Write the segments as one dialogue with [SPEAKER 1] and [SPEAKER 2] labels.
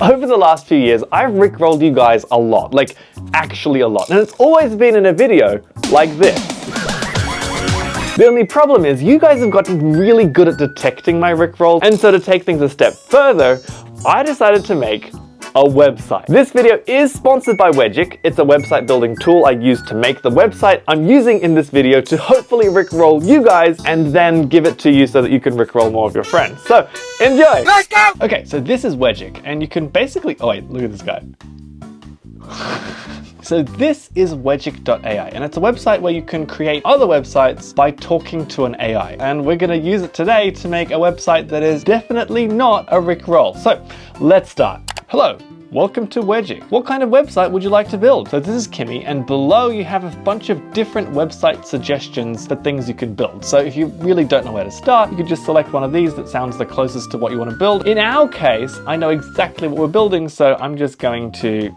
[SPEAKER 1] Over the last few years, I've rickrolled you guys a lot, like actually a lot, and it's always been in a video like this. The only problem is you guys have gotten really good at detecting my rickrolls, and so to take things a step further, I decided to make a website. This video is sponsored by Wegic. It's a website building tool I use to make the website I'm using in this video to hopefully rickroll you guys and then give it to you so that you can rickroll more of your friends. So enjoy! Let's go! Okay, so this is Wegic, and you can basically, oh wait, look at this guy. So this is Wegic.ai, and it's a website where you can create other websites by talking to an AI. And we're gonna use it today to make a website that is definitely not a rickroll. So let's start. Hello, welcome to Wegic. What kind of website would you like to build? So this is Kimmy, and below you have a bunch of different website suggestions for things you can build. So if you really don't know where to start, you could just select one of these that sounds the closest to what you want to build. In our case, I know exactly what we're building, so I'm just going to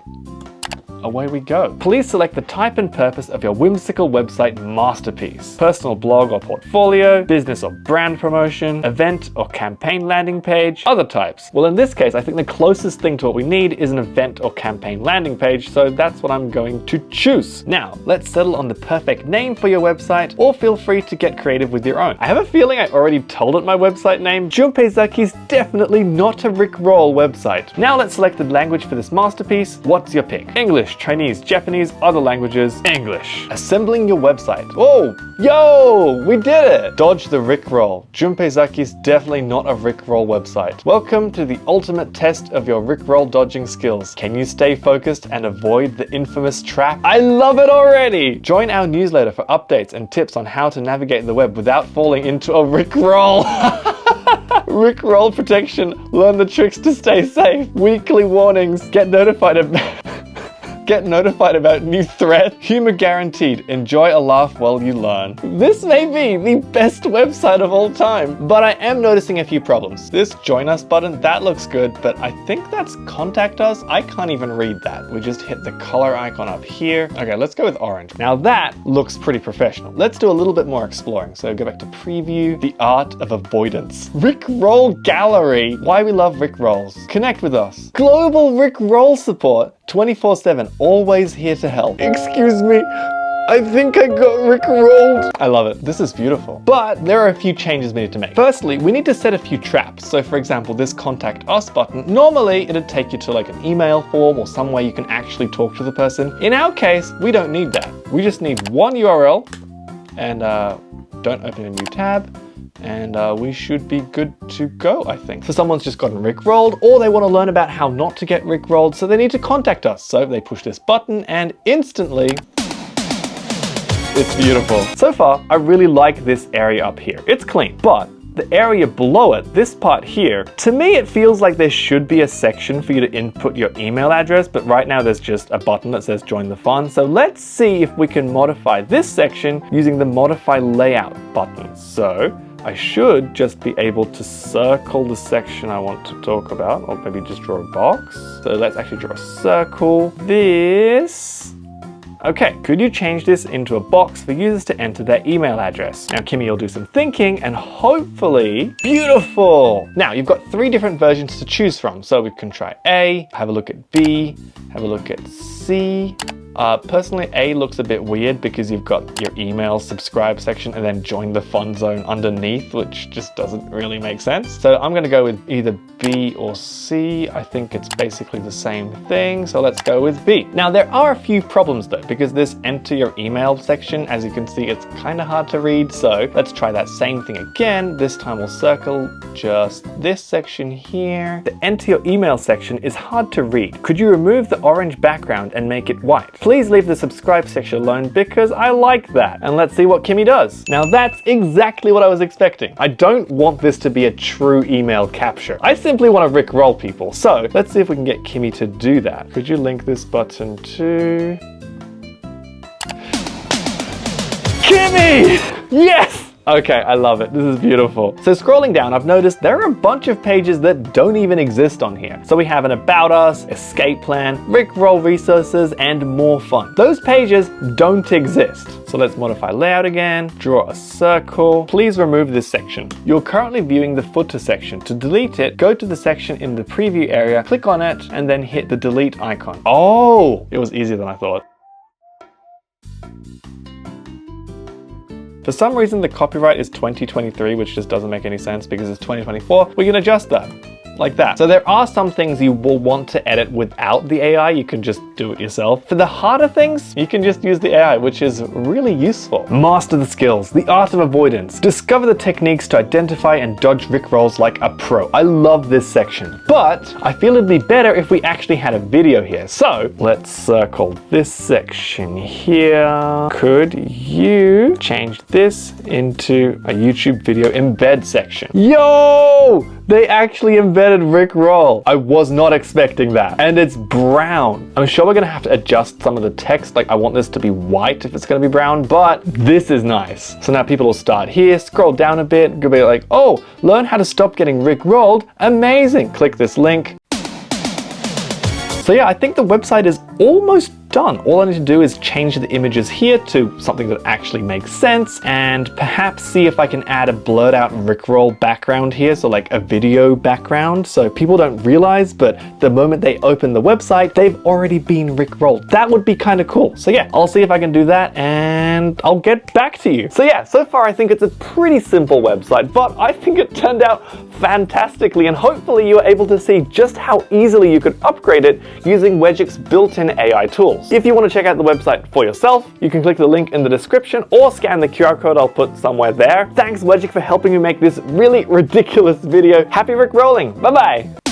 [SPEAKER 1] away we go. Please select the type and purpose of your whimsical website masterpiece. Personal blog or portfolio, business or brand promotion, event or campaign landing page, other types. Well, in this case, I think the closest thing to what we need is an event or campaign landing page, so that's what I'm going to choose. Now, let's settle on the perfect name for your website, or feel free to get creative with your own. I have a feeling I already told it my website name. Junpei.zaki is definitely not a rickroll website. Now let's select the language for this masterpiece. What's your pick? English, Chinese, Japanese, other languages, English. Assembling your website. Oh, yo, we did it! Dodge the rickroll. Junpei.zaki is definitely not a rickroll website. Welcome to the ultimate test of your rickroll dodging skills. Can you stay focused and avoid the infamous trap? I love it already! Join our newsletter for updates and tips on how to navigate the web without falling into a rickroll. Rickroll protection. Learn the tricks to stay safe. Weekly warnings. Get notified about new threats. Humor guaranteed. Enjoy a laugh while you learn. This may be the best website of all time, but I am noticing a few problems. This join us button, that looks good, but I think that's contact us. I can't even read that. We just hit the color icon up here. Okay, let's go with orange. Now that looks pretty professional. Let's do a little bit more exploring. So go back to preview, the art of avoidance. Rickroll gallery. Why we love rickrolls. Connect with us. Global rickroll support. 24/7, always here to help. Excuse me, I think I got rickrolled. I love it. This is beautiful. But there are a few changes we need to make. Firstly, we need to set a few traps. So for example, this contact us button, normally it'd take you to like an email form or some way you can actually talk to the person. In our case, we don't need that. We just need one URL and don't open a new tab. And we should be good to go, I think. So someone's just gotten rickrolled, or they want to learn about how not to get rickrolled, so they need to contact us. So they push this button and instantly, it's beautiful. So far, I really like this area up here. It's clean, but the area below it, this part here, to me it feels like there should be a section for you to input your email address, but right now there's just a button that says join the fun. So let's see if we can modify this section using the modify layout button. So I should just be able to circle the section I want to talk about, or maybe just draw a box. So let's actually draw a circle. This. Okay, could you change this into a box for users to enter their email address? Now Kimmy will do some thinking and hopefully, beautiful! Now you've got 3 different versions to choose from. So we can try A, have a look at B, have a look at C. Personally, A looks a bit weird because you've got your email subscribe section and then join the fun zone underneath, which just doesn't really make sense. So I'm gonna go with either B or C. I think it's basically the same thing. So let's go with B. Now there are a few problems though, because this enter your email section, as you can see, it's kind of hard to read. So let's try that same thing again. This time we'll circle just this section here. The enter your email section is hard to read. Could you remove the orange background and make it white? Please leave the subscribe section alone because I like that. And let's see what Kimmy does. Now that's exactly what I was expecting. I don't want this to be a true email capture. I simply want to rickroll people. So let's see if we can get Kimmy to do that. Could you link this button to Kimmy? Yes! Okay, I love it. This is beautiful. So scrolling down, I've noticed there are a bunch of pages that don't even exist on here. So we have an About Us, Escape Plan, Rickroll Resources, and More Fun. Those pages don't exist. So let's modify layout again, draw a circle. Please remove this section. You're currently viewing the footer section. To delete it, go to the section in the preview area, click on it, and then hit the delete icon. Oh, it was easier than I thought. For some reason, the copyright is 2023, which just doesn't make any sense because it's 2024. We can adjust that. Like that. So there are some things you will want to edit without the AI. You can just do it yourself. For the harder things, you can just use the AI, which is really useful. Master the skills, the art of avoidance. Discover the techniques to identify and dodge rickrolls like a pro. I love this section, but I feel it'd be better if we actually had a video here. So let's circle this section here. Could you change this into a YouTube video embed section? Yo! They actually embedded Rickroll. I was not expecting that. And it's brown. I'm sure we're gonna have to adjust some of the text. Like I want this to be white if it's gonna be brown, but this is nice. So now people will start here, scroll down a bit, go be like, oh, learn how to stop getting Rickrolled. Amazing. Click this link. So yeah, I think the website is almost done. All I need to do is change the images here to something that actually makes sense and perhaps see if I can add a blurred out Rickroll background here. So like a video background. So people don't realize, but the moment they open the website, they've already been Rickrolled. That would be kind of cool. So yeah, I'll see if I can do that and I'll get back to you. So yeah, so far I think it's a pretty simple website, but I think it turned out fantastically and hopefully you were able to see just how easily you could upgrade it using Wegic's built-in AI tools. If you want to check out the website for yourself, you can click the link in the description or scan the QR code I'll put somewhere there. Thanks Wegic for helping me make this really ridiculous video. Happy Rickrolling! Bye bye!